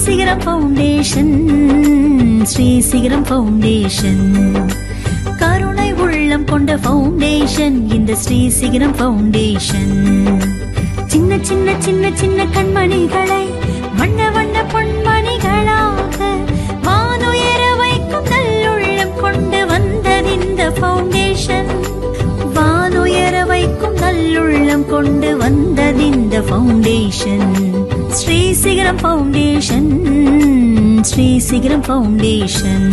ஸ்ரீசிகரம் foundation, Srisigaram foundation, கருணை உள்ளம் கொண்ட ஃபவுண்டேஷன் இந்த ஸ்ரீசிகரம் ஃபவுண்டேஷன். சின்ன சின்ன சின்ன சின்ன கண்மணிகளை வண்ண வண்ண பொன்மணிகளாக வானுயர வைக்கும் நல்லுள்ளம் கொண்டு வந்தது இந்த ஃபவுண்டேஷன். வானுயர வைக்கும் நல்லுள்ளம் கொண்டு வந்தது இந்த foundation. Srisigaram foundation, Srisigaram foundation.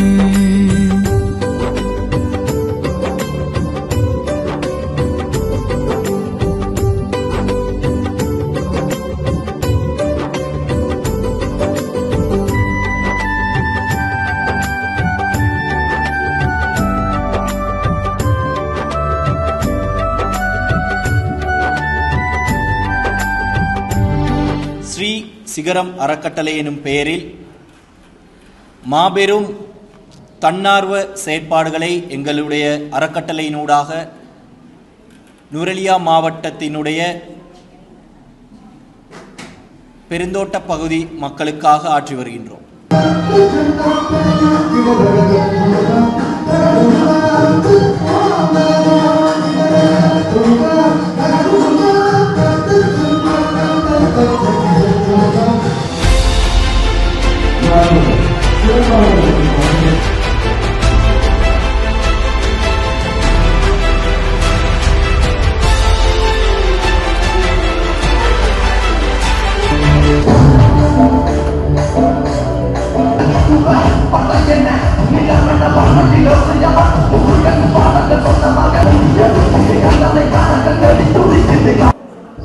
Sri Sigaram அறக்கட்டளை எனும் பெயரில் மாபெரும் தன்னார்வ செயற்பாடுகளை எங்களுடைய அறக்கட்டளையினூடாக நுவரெலியா மாவட்டத்தினுடைய பெருந்தோட்ட பகுதி மக்களுக்காக ஆற்றி வருகின்றோம்.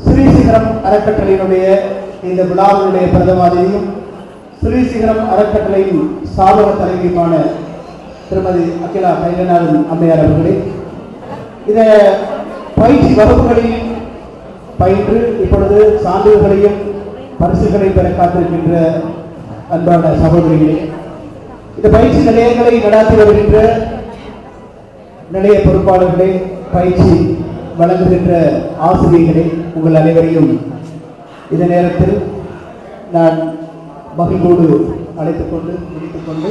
ஸ்ரீசிகரம் அறக்கட்டளையினுடைய இந்த விழாவினுடைய பிரதமாதிரியும் ஸ்ரீசிகரம் அறக்கட்டளையின் சாதக தலைவியுமான திருமதி அகிலா கைலநாதன் அம்மையார் அவர்களே, இந்த பயிற்சி வகுப்புகளில் பயின்று இப்பொழுது சான்றிதழ்களையும் பரிசுகளையும் பெற காத்திருக்கின்ற அன்பான சகோதரிகளே, இந்த பயிற்சி நிலையங்களை நடாத்தி வருகின்ற நிலைய பொறுப்பாளர்களே, பயிற்சி வழங்குகின்ற ஆசிரியர்களே, உங்கள் அனைவரையும் இந்த நேரத்தில் நான் மகிழ்வோடு அழைத்துக் கொண்டு முடித்துக் கொண்டு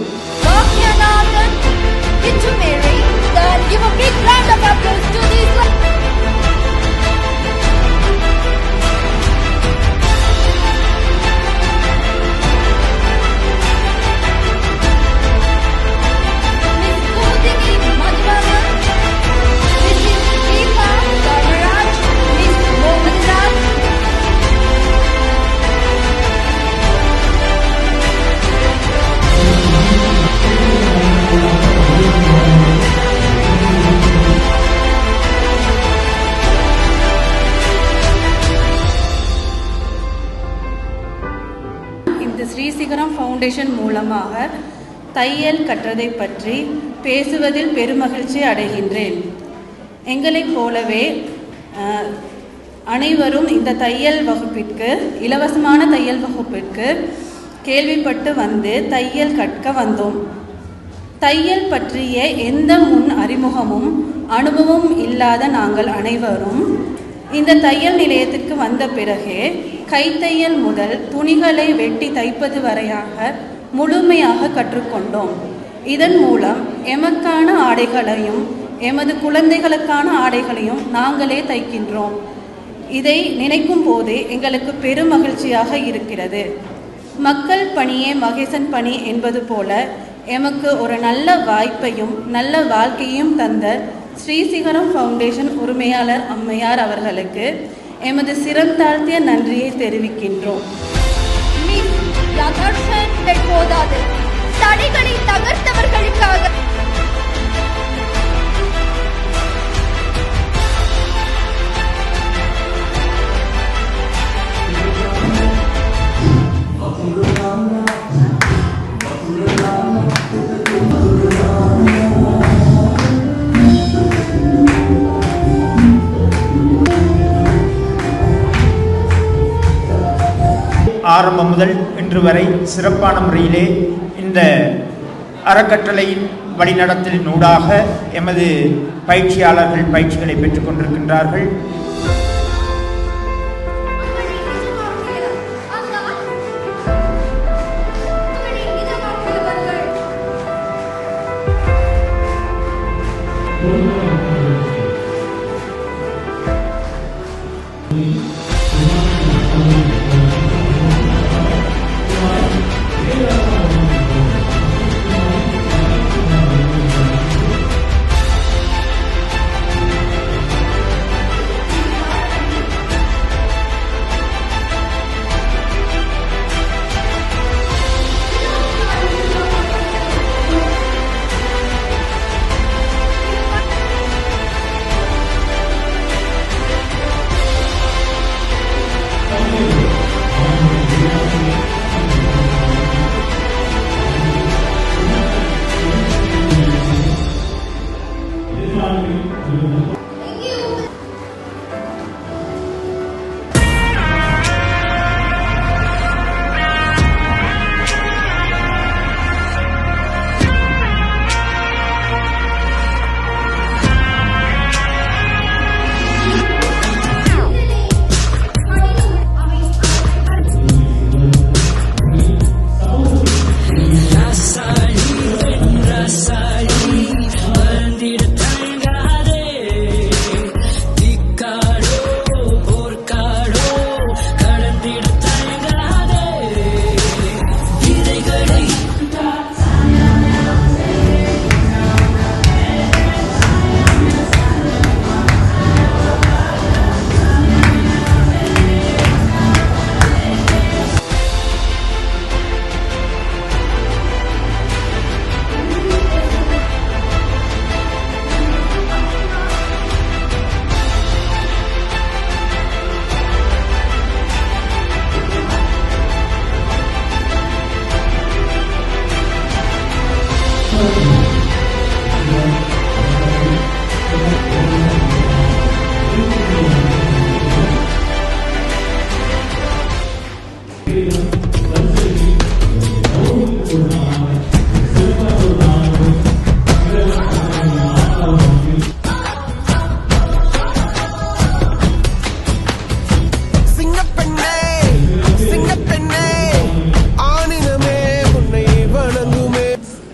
ஸ்ரீசிகரம் ஃபவுண்டேஷன் மூலமாக தையல் கற்றதை பற்றி பேசுவதில் பெருமகிழ்ச்சி அடைகின்றேன். எங்களைப் போலவே அனைவரும் இந்த தையல் வகுப்பிற்கு, இலவசமான தையல் வகுப்பிற்கு கேள்விப்பட்டு வந்து தையல் கற்க வந்தோம். தையல் பற்றிய எந்த முன் அறிமுகமும் அனுபவமும் இல்லாத நாங்கள் அனைவரும் இந்த தையல் நிலையத்திற்கு வந்த பிறகே கைத்தையல் முதல் துணிகளை வெட்டி தைப்பது வரையாக முழுமையாக கற்றுக்கொண்டோம். இதன் மூலம் எமக்கான ஆடைகளையும் எமது குழந்தைகளுக்கான ஆடைகளையும் நாங்களே தைக்கின்றோம். இதை நினைக்கும் போதே எங்களுக்கு பெரும் மகிழ்ச்சியாக இருக்கிறது. மக்கள் பணியே மகேசன் பணி என்பது போல எமக்கு ஒரு நல்ல வாய்ப்பையும் நல்ல வாழ்க்கையும் தந்த ஸ்ரீசிகரம் ஃபவுண்டேஷன் உரிமையாளர் அம்மையார் அவர்களுக்கு எமது சிறந்தாழ்த்திய நன்றியை தெரிவிக்கின்றோம். தடைகளை தகர்த்தவர்களுக்காக ஆரம்பம் முதல் இன்று வரை சிறப்பான முறையிலே இந்த அறக்கட்டளையின் வழிநடத்தலினூடாக எமது பயிற்சியாளர்கள் பயிற்சிகளை பெற்றுக் கொண்டிருக்கின்றார்கள்.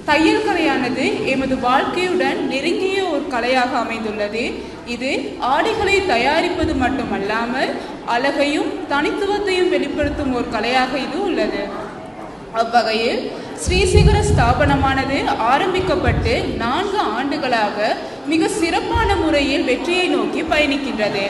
தையல் கலையானது எமது வாழ்க்கையுடன் நெருங்கிய ஒரு கலையாக அமைந்துள்ளது. இது ஆடைகளை தயாரிப்பது மட்டுமல்லாமல் அழகையும் தனித்துவத்தையும் வெளிப்படுத்தும் ஒரு கலையாக இது உள்ளது. அவ்வகையில் ஸ்ரீசிகர ஸ்தாபனமானது ஆரம்பிக்கப்பட்டு 4 ஆண்டுகளாக மிக சிறப்பான முறையில் வெற்றியை நோக்கி பயணிக்கின்றது.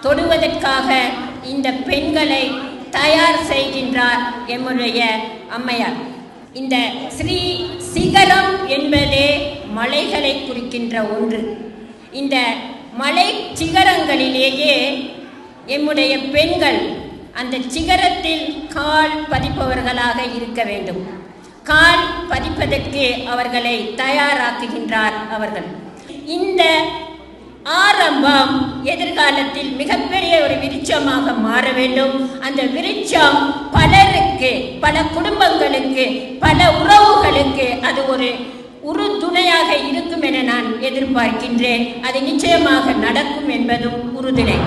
தொடுவதற்காக இந்த பெண்களை தயார் செய்கின்றார் எம்முடைய அம்மையார். இந்த ஸ்ரீ சிகரம் என்பதே மலைகளை குறிக்கின்ற ஒன்று. இந்த மலை சிகரங்களிலேயே எம்முடைய பெண்கள் அந்த சிகரத்தில் கால் பதிப்பவர்களாக இருக்க வேண்டும். கால் பதிப்பதற்கு அவர்களை தயாராக்குகின்றார் அவர்கள். இந்த ஆரம்பம் எதிர்காலத்தில் மிகப்பெரிய ஒரு விருட்சமாக மாற வேண்டும். அந்த விருட்சம் பலருக்கு, பல குடும்பங்களுக்கு, பல உறவுகளுக்கு அது ஒரு உறுதுணையாக இருக்கும் என நான் எதிர்பார்க்கின்றேன். அது நிச்சயமாக நடக்கும் என்பதும் உறுதுணை.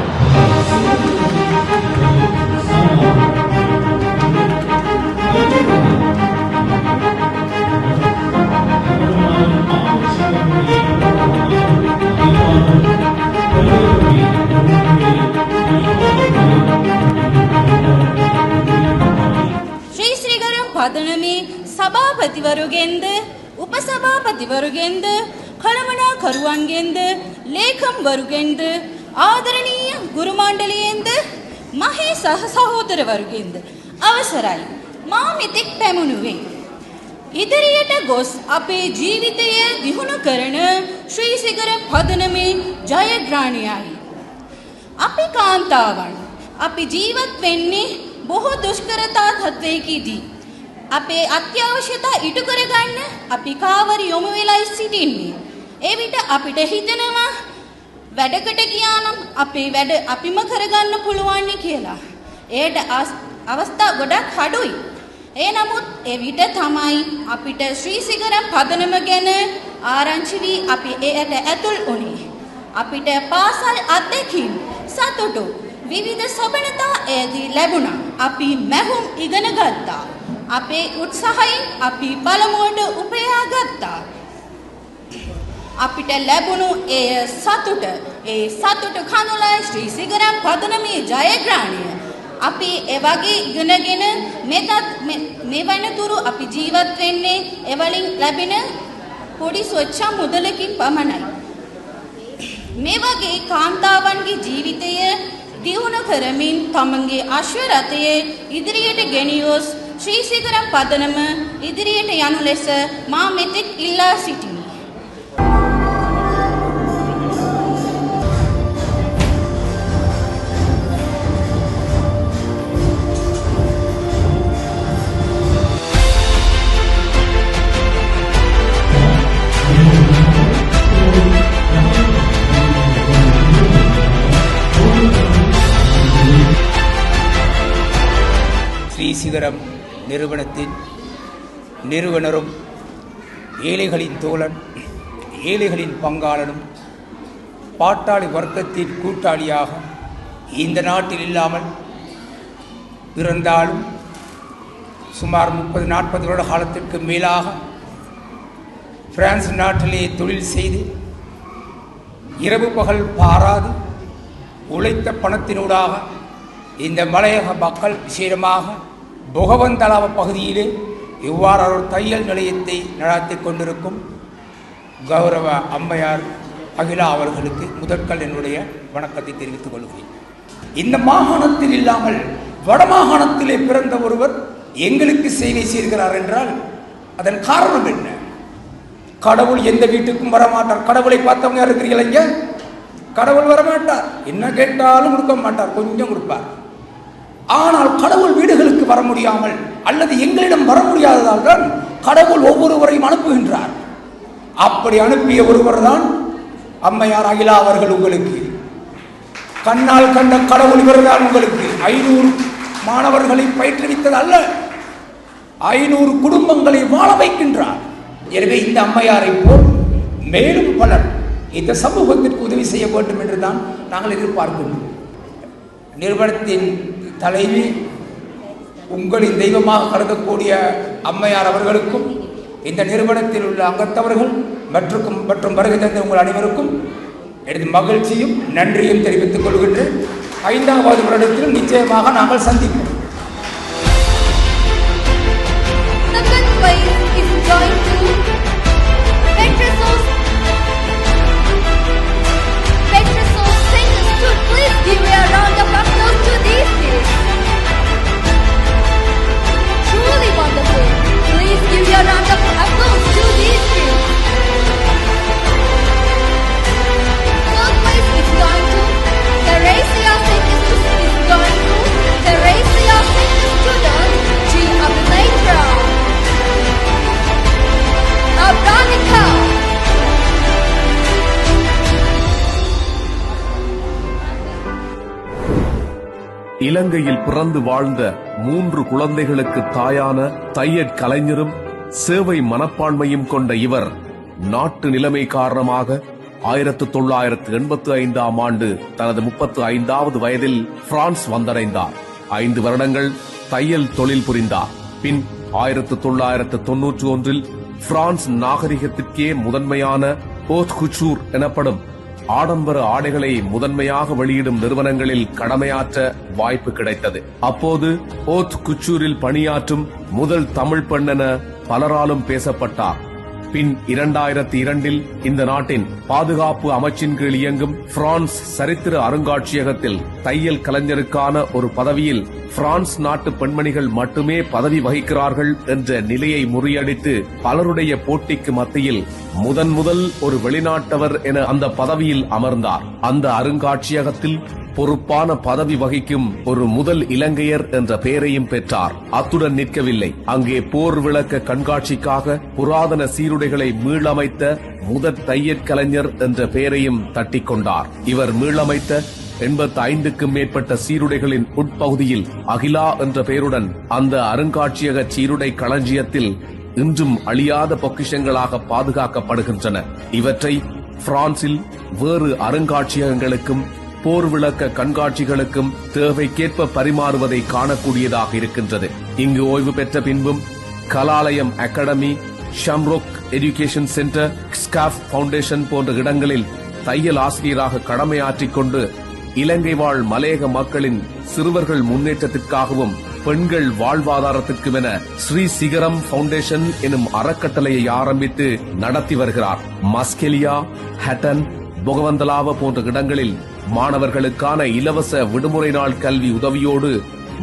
ಪದನಮಿ ಸಭಾಪತಿವರುಗೆಂದ ಉಪಸಭಾಪತಿವರುಗೆಂದ ಕಳವಳಕರುವಂಗೆಂದ ಲೇಖಂವರುಗೆಂದ ಆದರಣೀಯ ಗುರುಮಾಂಡಲಿಯೆಂದ ಮಹೇ ಸಹ ಸಹೋದರವರುಗೆಂದ අවසරයි මා මෙතෙක් පැමුණුවේ ඉදිරියට ගොස් අපේ ජීවිතය දියුණු කරන ශ්‍රී සිගර පදනමේ ජයග්‍රහණයයි. අපි කාන්තාවන් අපි ජීවත් වෙන්නේ බොහෝ දුෂ්කරතා තත්වයකදී අපේ අත්‍යවශ්‍යතා ඉටු කරගන්න අපි කාවර යොමු වෙලා සිටින්නේ. ඒ විට අපිට හිතෙනවා වැඩකට ගියා නම් අපේ වැඩ අපිම කරගන්න පුළුවන් කියලා. ඒට අවස්ථා ගොඩක් අඩුයි. ඒ නමුත් ඒ විට තමයි අපිට ශ්‍රී සිගරම් පදනම ගැන ආරංචි වී අපි එයට ඇතුල් වුණේ. අපිට පාසල් අධ්‍යක්ෂින් සතුටු විවිධ සබනතා එයදී ලැබුණා. අපි මැහුම් ඉගෙන ගත්තා. අපේ උත්සාහයෙන් අපි පළමුවට උපයා ගත්තා. අපිට ලැබුණු ඒ සතුට කඳුලයි ශ්‍රී සිගරම් පදනමේ ජයග්‍රහණය. අපි ඒ වගේ ඉගෙනගෙන මෙවනතුරු අපි ජීවත් වෙන්නේ එවලින් ලැබෙන පොඩි ස්වච්ඡ මුදලකින් පමණයි. මේ වගේ කාන්තාවන්ගේ ජීවිතය දියුණු කරමින් තමන්ගේ අශ්ව රථයේ ඉදිරියට ගෙනියොස් ශ්‍රී සිගරම් පදනම ඉදිරියට යනු ලෙස මා මෙතෙක් ඉල්ලා සිටිමි. ஸ்ரீ சிகரம் நிறுவனத்தின் நிறுவனரும் ஏழைகளின் தோழன், ஏழைகளின் பங்காளனும், பாட்டாளி வர்க்கத்தின் கூட்டாளியாக இந்த நாட்டில் இல்லாமல் பிறந்தாலும் சுமார் 30-40 வருட காலத்திற்கு மேலாக பிரான்ஸ் நாட்டிலே தொழில் செய்து இரவு பகல் பாராது உழைத்த பணத்தினூடாக இந்த மலையக மக்கள் விசேடமாக பொகவந்தலாவ பகுதியிலே இவ்வாறு ஒரு தையல் நிலையத்தை நடத்தி கொண்டிருக்கும் கௌரவ அம்மையார் அகிலா அவர்களுக்கு முதற்கல் என்னுடைய வணக்கத்தை தெரிவித்துக் கொள்கிறேன். இந்த மாகாணத்தில் இல்லாமல் வடமாகாணத்திலே பிறந்த ஒருவர் எங்களுக்கு சேவை செய்கிறார் என்றால் அதன் காரணம் என்ன? கடவுள் எந்த வீட்டுக்கும் வரமாட்டார். கடவுளை பார்த்தவங்க இருக்கிறீங்களா? கடவுள் வரமாட்டார். என்ன கேட்டாலும் கொடுக்க மாட்டார், கொஞ்சம் கொடுப்பார். ஆனால் கடவுள் வீடுகளுக்கு வர முடியாமல் அல்லது எங்களிடம் வர முடியாததால் தான் கடவுள் ஒவ்வொருவரையும் அனுப்புகின்றார். அப்படி அனுப்பிய ஒருவர் தான் அம்மையார் அகிலா அவர்கள். உங்களுக்கு கண்ணால் கண்ட கடவுள் இவர்தான். உங்களுக்கு 500 மாணவர்களை பயிற்றுவித்தது அல்ல, 500 குடும்பங்களை வாழ வைக்கின்றார். எனவே இந்த அம்மையாரை போல் மேலும் பலர் இந்த சமூகத்திற்கு உதவி செய்ய வேண்டும் என்று தான் நாங்கள் எதிர்பார்க்கின்றோம். நிறுவனத்தின் தலைவி, உங்களின் தெய்வமாக கருதக்கூடிய அம்மையார் அவர்களுக்கும் இந்த நிறுவனத்தில் உள்ள அங்கத்தவர்கள் மற்றும் வருகை தந்த உங்கள் அனைவருக்கும் எனது மகிழ்ச்சியும் நன்றியும் தெரிவித்துக் கொள்கின்றேன். 5வது வருடத்திலும் நிச்சயமாக நாங்கள் சந்திப்போம். Truly wonderful. Please give your round of applause to these kids. Third place is going to Theresia Singh is going to Theresia Singh student G. Abhinaytra. Abhanika. இலங்கையில் பிறந்து வாழ்ந்த 3 குழந்தைகளுக்கு தாயான தையற் கலைஞரும் சேவை மனப்பான்மையும் கொண்ட இவர் நாட்டு நிலைமை காரணமாக 1985ஆம் ஆண்டு தனது 35வது வயதில் பிரான்ஸ் வந்தடைந்தார். 5 வருடங்கள் தையல் தொழில் புரிந்தார். பின் 1991இல் பிரான்ஸ் நாகரிகத்திற்கே முதன்மையான ஹோத் குச்சூர் எனப்படும் ஆடம்பர ஆடைகளை முதன்மையாக வெளியிடும் நிறுவனங்களில் கடமையாற்ற வாய்ப்பு கிடைத்தது. அப்போது ஹோத் குச்சூரில் பணியாற்றும் முதல் தமிழ் பெண்ணென பலராலும் பேசப்பட்டார். பின் 2002இல் இந்த நாட்டின் பாதுகாப்பு அமைச்சின் கீழ் இயங்கும் பிரான்ஸ் சரித்திர அருங்காட்சியகத்தில் தையல் கலைஞருக்கான ஒரு பதவியில் பிரான்ஸ் நாட்டு பெண்மணிகள் மட்டுமே பதவி வகிக்கிறார்கள் என்ற நிலையை முறியடித்து பலருடைய போட்டிக்கு மத்தியில் முதல் ஒரு வெளிநாட்டவர் என அந்த பதவியில் அமர்ந்தார். அந்த அருங்காட்சியகத்தில் பொறுப்பான பதவி வகிக்கும் ஒரு முதல் இலங்கையர் என்ற பெயரையும் பெற்றார். அத்துடன் நிற்கவில்லை, அங்கே போர் விளக்க கண்காட்சிக்காக புராதன சீருடைகளை மீளமைத்த முதற் தையற்கலைஞர் என்ற பெயரையும் தட்டிக்கொண்டார். இவர் மீளமைத்த 85க்கும் மேற்பட்ட சீருடைகளின் உட்பகுதியில் அகிலா என்ற பெயருடன் அந்த அருங்காட்சியக சீருடை களஞ்சியத்தில் இன்றும் அழியாத பொக்கிஷங்களாக பாதுகாக்கப்படுகின்றன. இவற்றை பிரான்சில் வேறு அருங்காட்சியகங்களுக்கும் போர் விளக்க கண்காட்சிகளுக்கும் தேவைக்கேற்ப பரிமாறுவதை காணக்கூடியதாக இருக்கின்றது. இங்கு ஓய்வு பெற்ற பின்பும் Kalalayam academy, shamrock education centre, ஸ்காஃப் பவுண்டேஷன் போன்ற இடங்களில் தையல் ஆசிரியராக கடமையாற்றிக் கொண்டு இலங்கை வாழ் மலையக மக்களின் சிறுவர்கள் முன்னேற்றத்திற்காகவும் பெண்கள் வாழ்வாதாரத்திற்கும் என ஸ்ரீ சிகரம் பவுண்டேஷன் எனும் அறக்கட்டளையை ஆரம்பித்து நடத்தி வருகிறார். மஸ்கெலியா, ஹட்டன், பொகவந்தலாவ போன்ற இடங்களில் மாணவர்களுக்கான இலவச விடுமுறை நாள் கல்வி உதவியோடு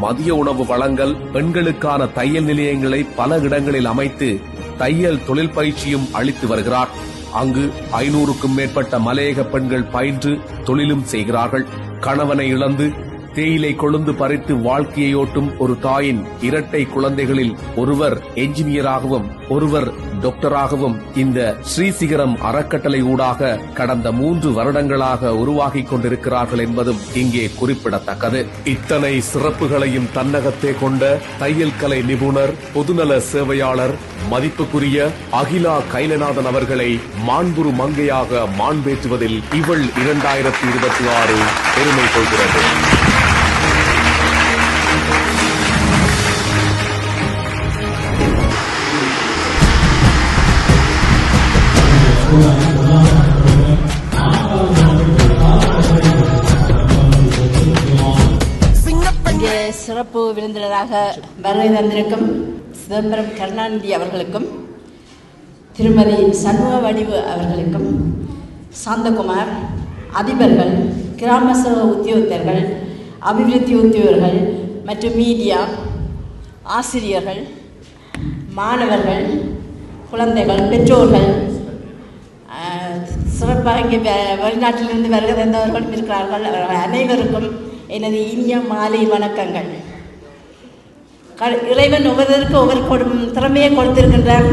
மதிய உணவு வழங்கல், பெண்களுக்கான தையல் நிலையங்களை பல இடங்களில் அமைத்து தையல் தொழில் பயிற்சியும் அளித்து வருகிறார். அங்கு 500க்கும் மேற்பட்ட மலையக பெண்கள் பயின்று தொழிலும் செய்கிறார்கள். கணவனை இழந்து தேயிலை கொழுந்து பறித்து வாழ்க்கையோட்டும் ஒரு தாயின் இரட்டை குழந்தைகளில் ஒருவர் என்ஜினியராகவும் ஒருவர் டாக்டராகவும் இந்த ஸ்ரீசிகரம் அறக்கட்டளை ஊடாக கடந்த 3 வருடங்களாக உருவாகிக் கொண்டிருக்கிறார்கள் என்பதும் இங்கே குறிப்பிடத்தக்கது. இத்தனை சிறப்புகளையும் தன்னகத்தே கொண்ட தையல் கலை நிபுணர், பொதுநல சேவையாளர், மதிப்புக்குரிய அகிலா கைலநாதன் அவர்களை மாண்புறு மங்கையாக மாண்பேற்றுவதில் இவள் 2026 பெருமை கொள்கிறது. இங்கே சிறப்பு விருந்தினராக வருகை தந்திருக்கும் சிதம்பரம் கருணாநிதி அவர்களுக்கும், திருமதி சண்முக வடிவு அவர்களுக்கும், சாந்தகுமார், அதிபர்கள், கிராம சபை உத்தியோகத்தர்கள், அபிவிருத்தி உத்தியோகர்கள் மற்றும் மீடியா, ஆசிரியர்கள், மாணவர்கள், குழந்தைகள், பெற்றோர்கள், சிறப்பாக இங்கே வெளிநாட்டிலிருந்து வருகை தந்தவர்களும் இருக்கிறார்கள். அவர்கள் அனைவருக்கும் எனது இனிய மாலை வணக்கங்கள். இறைவன் ஒவ்வொருவருக்கு ஒவ்வொரு திறமையை கொடுத்திருக்கின்றார்.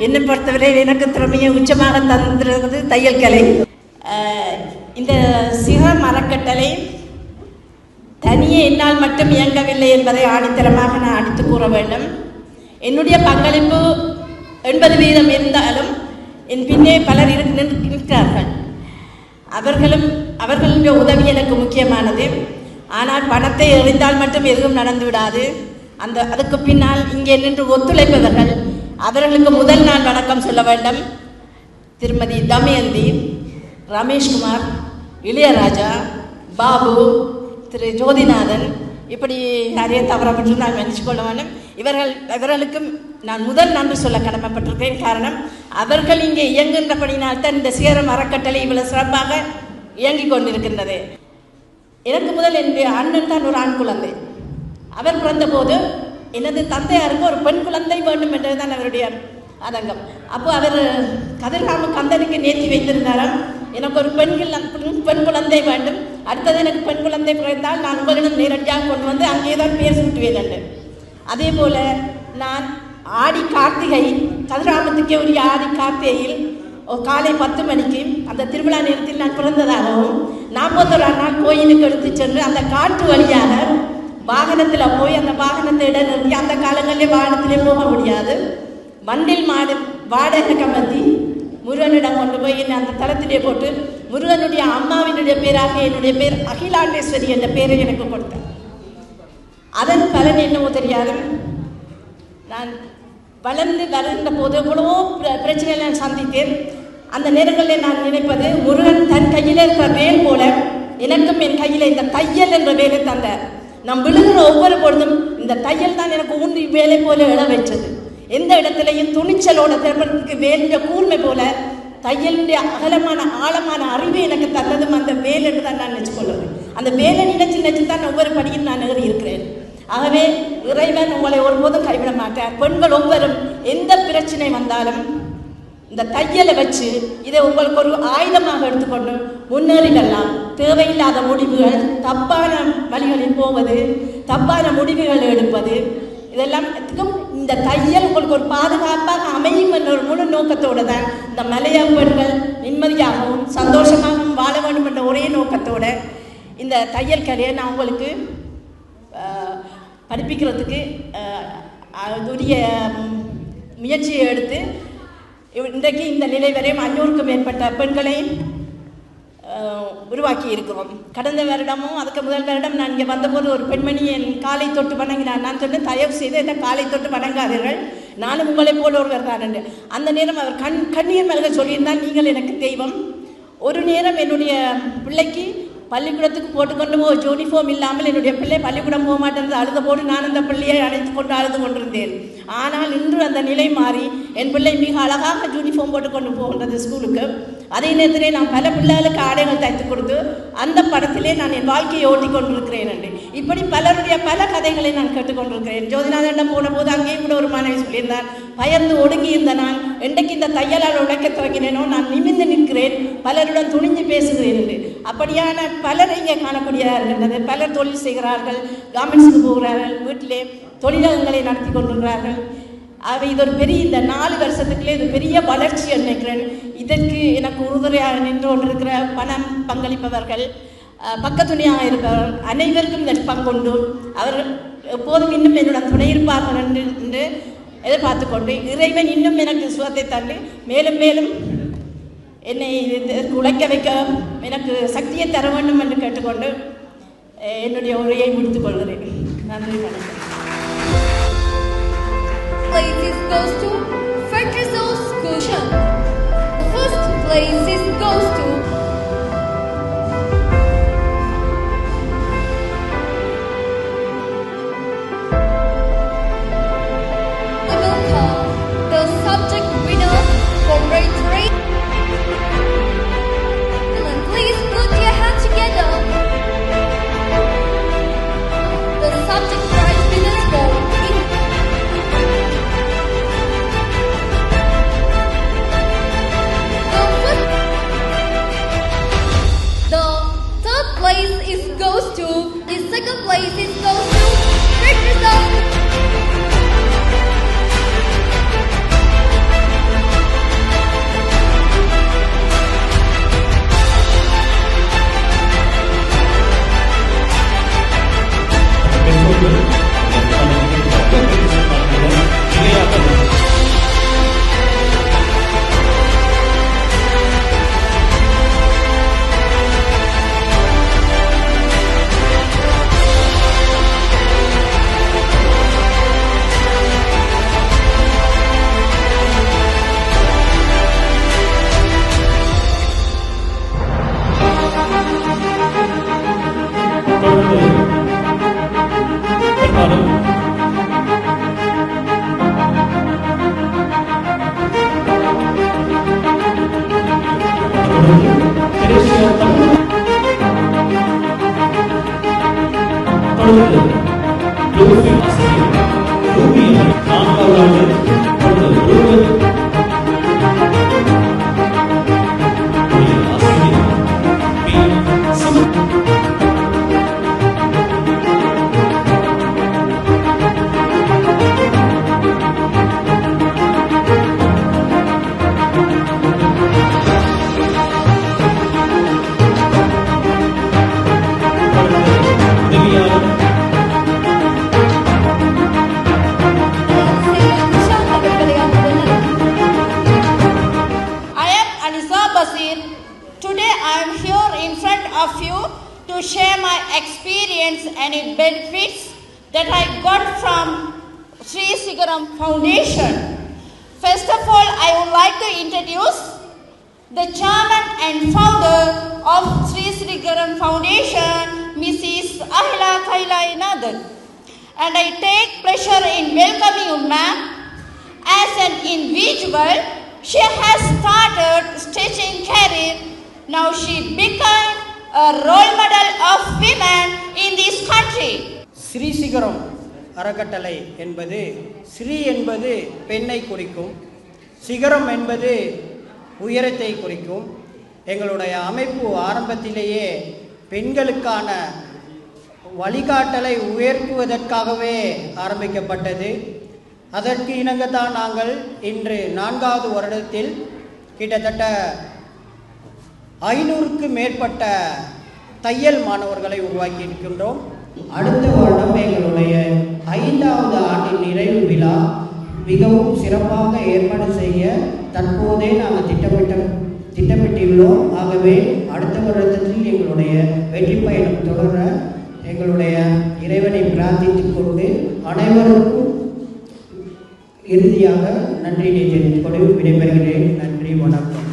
என்னை பொறுத்தவரை எனக்கு திறமையை உச்சமாக தந்திருக்கிறது தையல் கலை. இந்த சிகரம் அறக்கட்டளை தனியே என்னால் மட்டும் இயங்கவில்லை என்பதை ஆணித்தரமாக நான் அடித்து கூற வேண்டும். என்னுடைய பங்களிப்பு 80% இருந்தாலும் என் பின்னே பலர் நிற்கிறார்கள். அவர்களுடைய உதவி எனக்கு முக்கியமானது. ஆனால் பணத்தை எறிந்தால் மட்டும் எதுவும் நடந்துவிடாது. அதுக்கு பின்னால் இங்கே நின்று ஒத்துழைப்பவர்கள், அவர்களுக்கு முதல் நாள் வணக்கம் சொல்ல வேண்டும். திருமதி தமயந்தி, ரமேஷ்குமார், இளையராஜா, பாபு, திரு ஜோதிநாதன், இப்படி நிறைய தவறப்பட்டு நான் மன்னிச்சுக்கொள்ள வேண்டும். இவர்களுக்கும் நான் முதல் நன்றி சொல்ல கடமைப்பட்டிருக்கேன். காரணம், அவர்கள் இங்கே இயங்குகின்றபடினால்தான் இந்த சிகரம் அறக்கட்டளை இவ்வளவு சிறப்பாக இயங்கிக் கொண்டிருக்கின்றது. எனக்கு முதல் என்னுடைய அண்ணன் தான் ஒரு ஆண் குழந்தை. அவர் பிறந்தபோது எனது தந்தையாருக்கு ஒரு பெண் குழந்தை வேண்டும் என்றதுதான் அவருடைய அதங்கம். அப்போ அவர் கதிர்காம கந்தனுக்கு நேர்த்தி வைத்திருந்தாராம், எனக்கு ஒரு பெண் குழந்தை வேண்டும், அடுத்தது எனக்கு பெண் குழந்தை பிறந்தால் நான் உங்களிடம் நேரடியாக கொண்டு வந்து அங்கேதான் பேர் சூட்டுவேன் என்று. அதே போல நான் ஆடி கார்த்திகை, கதிராமத்துக்கே உரிய ஆடி கார்த்திகையில் காலை 10 மணிக்கு அந்த திருவிழா நேரத்தில் நான் பிறந்ததாகவும் 41 நாள் கோயிலுக்கு எடுத்து சென்று அந்த காட்டு வழியாக வாகனத்தில் போய் அந்த வாகனத்தை இட நிறுத்தி, அந்த காலங்களிலே வாகனத்திலே போக முடியாது, மண்டில் மாடு வாடகை கமர்த்தி முருகனிடம் கொண்டு போய் என்னை அந்த தளத்திலே போட்டு முருகனுடைய அம்மாவினுடைய பேராக என்னுடைய பேர் அகிலாண்டேஸ்வரி என்ற பேரை எனக்கு கொடுத்தார். அதன் பலன் என்னவோ தெரியாது. நான் வளர்ந்து வருகின்ற போது எவ்வளவோ பிரச்சனைகளை நான் சந்தித்தேன். அந்த நேரங்களில் நான் நினைப்பது, முருகன் தன் கையில் இருக்கிற வேல் போல எனக்கும் என் கையில் இந்த தையல் என்ற வேலை தந்தார். நான் விழுகிற ஒவ்வொரு பொழுதும் இந்த தையல் தான் எனக்கு ஊன்றி வேலை போல இட வைச்சது. எந்த இடத்துலையும் துணிச்சலோட திறப்பதற்கு வேலிய கூர்மை போல தையலுடைய அகலமான ஆழமான அறிவு எனக்கு தந்ததும் அந்த வேல் என்று தான் நான் நினைச்சு கொள்வேன். அந்த வேலை நினைச்சு தான் ஒவ்வொரு படியும் நான் ஏறி இருக்கிறேன். ஆகவே இறைவன் உங்களை ஒருபோதும் கைவிட மாட்டார். பெண்கள் ஒவ்வொரும் எந்த பிரச்சனை வந்தாலும் இந்த தையலை வச்சு இதை உங்களுக்கு ஒரு ஆயுதமாக எடுத்துக்கொண்டு முன்னேறிடலாம். தேவையில்லாத முடிவுகள், தப்பான வழிகளில் போவது, தப்பான முடிவுகள் எடுப்பது, இதெல்லாம் இந்த தையல் உங்களுக்கு ஒரு பாதுகாப்பாக அமையும் என்ற ஒரு முழு நோக்கத்தோடு தான் இந்த மலையாள பெண்கள் நிம்மதியாகவும் சந்தோஷமாகவும் வாழ வேண்டும் என்ற ஒரே நோக்கத்தோடு இந்த தையல் கலையை நான் உங்களுக்கு படிப்பிக்கிறதுக்கு உரிய முயற்சியை எடுத்து இன்றைக்கு இந்த நிலை வரையும் 500க்கும் மேற்பட்ட பெண்களை உருவாக்கி இருக்கிறோம். கடந்த வருடமும் அதுக்கு முதல் வருடம் நான் இங்கே வந்தபோது ஒரு பெண்மணி என் காலை தொட்டு வணங்கினார். நான் சொன்னேன், தயவு செய்து என்ன காலை தொட்டு வணங்காதீர்கள், நானும் உங்களை போல ஒருவர் தான் என்று. அந்த நேரம் அவர் கண்ணீர் மல்க சொல்லியிருந்தால், நீங்கள் எனக்கு தெய்வம். ஒரு நேரம் என்னுடைய பிள்ளைக்கு பள்ளிக்கூடத்துக்கு போட்டுக்கொண்டு யூனிஃபார்ம் இல்லாமல் என்னுடைய பிள்ளை பள்ளிக்கூடம் போக மாட்டேன் அழுத போது நான் அந்த பிள்ளையை அழைத்து கொண்டு அழுது கொண்டிருந்தேன். ஆனால் இன்று அந்த நிலை மாறி என் பிள்ளை மிக அழகாக யூனிஃபார்ம் போட்டுக்கொண்டு போகின்றது ஸ்கூலுக்கு. அதே நேரத்திலே நான் பல பிள்ளைகளுக்கு ஆடைகள் தைத்து கொடுத்து அந்த படத்திலே நான் என் வாழ்க்கையை ஓட்டி கொண்டிருக்கிறேன் என்று இப்படி பலருடைய பல கதைகளை நான் கேட்டுக்கொண்டிருக்கிறேன். ஜோதிநாதனிடம் போன போது அங்கேயும் கூட ஒரு மாணவி சொல்லியிருந்தார், பயந்து ஒடுங்கி இருந்த நான் என்றைக்கு இந்த தையலால் உடைக்க துவங்கினேனோ நான் நிமிர்ந்து நிற்கிறேன், பலருடன் துணிஞ்சு பேசுகிறேன் என்று. அப்படியான பலரை இங்கே காணக்கூடியதாக இருக்கின்றது. பலர் தொழில் செய்கிறார்கள், கவர்மெண்ட்ஸுக்கு போகிறார்கள், வீட்டிலே தொழிலகங்களை நடத்தி கொண்டிருக்கிறார்கள். அவை இது ஒரு பெரிய இந்த 4 வருஷத்துக்குள்ளே இது பெரிய வளர்ச்சி நினைக்கிறேன். இதற்கு எனக்கு உறுதுணையாக நின்று கொண்டிருக்கிற பணம் பங்களிப்பவர்கள், பக்கத்துணையாக இருப்பவர்கள் அனைவருக்கும் இதற்கு பங்குண்டு. அவர்கள் எப்போதும் இன்னும் என்னுடன் துணை இருப்பார்கள் என்று எதிர்பார்த்து கொண்டு இறைவன் இன்னும் எனக்கு சுகத்தை தந்து மேலும் மேலும் என்னை உழைக்க வைக்க எனக்கு சக்தியை தர வேண்டும் என்று கேட்டுக்கொண்டு என்னுடைய உரையை முடித்துக் கொள்கிறேன். நன்றி, வணக்கம். Place goes to Frederick's School. First place goes to the subject winner for grade 3. Please put your hands together. The subject prize winners for goes to the second place goes to Frederick's. Today I am here in front of you to share my experience and its benefits that I got from Sri Sigaram Foundation. First of all, I would like to introduce the chairman and founder of Sri Sigaram Foundation, Mrs. Ahila Kailayanathan. And I take pleasure in welcoming you, ma'am. As an individual, she has started stitching career. Now she became a role model of women in this country. Sri Sigaram அறக்கட்டளை என்பது ஸ்ரீ என்பது பெண்ணை குறிக்கும், சிகரம் என்பது உயரத்தை குறிக்கும். எங்களுடைய அமைப்பு ஆரம்பத்திலேயே பெண்களுக்கான வழிகாட்டலை உயர்த்துவதற்காகவே ஆரம்பிக்கப்பட்டது. அதற்கு இணங்கத்தான் நாங்கள் இன்று 4வது வருடத்தில் கிட்டத்தட்ட 500க்கு மேற்பட்ட தையல் மாணவர்களை உருவாக்கி இருக்கின்றோம். அடுத்த வருடம் எங்களுடைய 5வது ஆண்டின் நிறைவு விழா மிகவும் சிறப்பாக ஏற்பாடு செய்ய தற்போதே நாங்கள் திட்டமிட்டுள்ளோம். ஆகவே அடுத்த வருடத்தில் எங்களுடைய வெற்றி பயணம் தொடர எங்களுடைய இறைவனை பிரார்த்தித்துக் கொண்டு அனைவருக்கும் இறுதியாக நன்றியை தெரிவித்துக் கொண்டு விடைபெறுகிறேன். நன்றி, வணக்கம்.